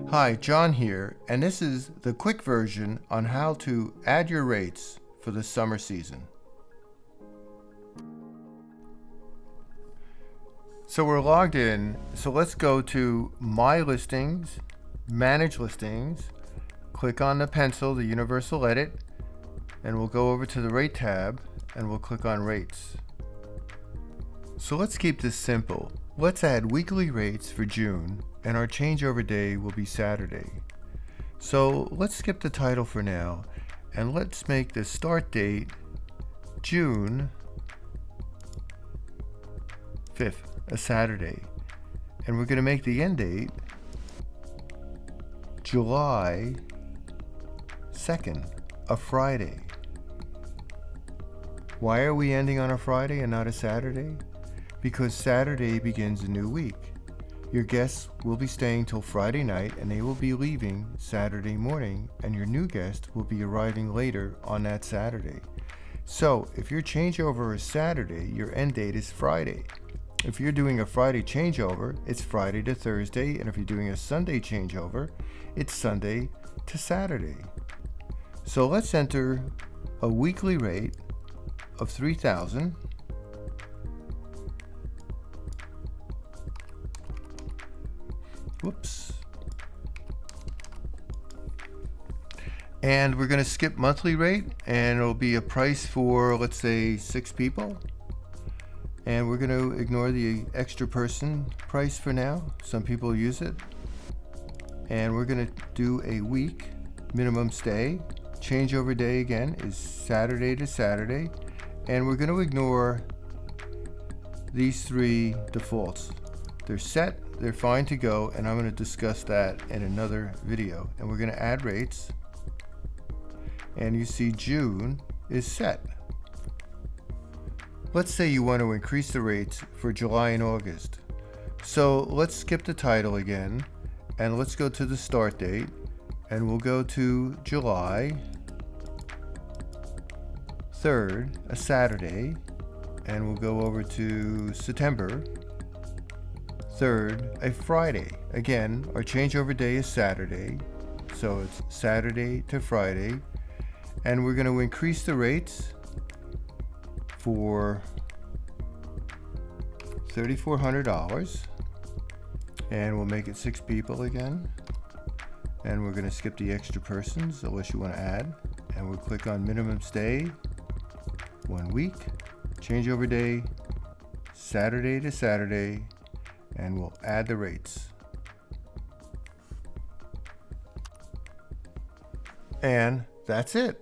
Hi, John here, and this is the quick version on how to add your rates for the summer season. So we're logged in, so let's go to My Listings, Manage Listings, click on the pencil, the Universal Edit, and we'll go over to the Rate tab and we'll click on Rates. So let's keep this simple. Let's add weekly rates for June, and our changeover day will be Saturday. So let's skip the title for now, and let's make the start date June 5th, a Saturday. And we're going to make the end date July 2nd, a Friday. Why are we ending on a Friday and not a Saturday? Because Saturday begins a new week. Your guests will be staying till Friday night and they will be leaving Saturday morning, and your new guest will be arriving later on that Saturday. So if your changeover is Saturday, your end date is Friday. If you're doing a Friday changeover, it's Friday to Thursday, and if you're doing a Sunday changeover, it's Sunday to Saturday. So let's enter a weekly rate of $3,000. Whoops. And we're going to skip monthly rate, and it'll be a price for, let's say, 6 people. And we're going to ignore the extra person price for now. Some people use it. And we're going to do a week minimum stay. Changeover day again is Saturday to Saturday. And we're going to ignore these 3 defaults. They're set, they're fine to go, and I'm going to discuss that in another video. And we're going to add rates, and you see June is set. Let's say you want to increase the rates for July and August. So let's skip the title again, and let's go to the start date, and we'll go to July 3rd, a Saturday, and we'll go over to September 3rd, a Friday. Again, our changeover day is Saturday, so it's Saturday to Friday, and we're going to increase the rates for $3,400, and we'll make it 6 people again, and we're going to skip the extra persons unless you want to add, and we'll click on minimum stay, 1 week, changeover day, Saturday to Saturday, and we'll add the rates. And that's it.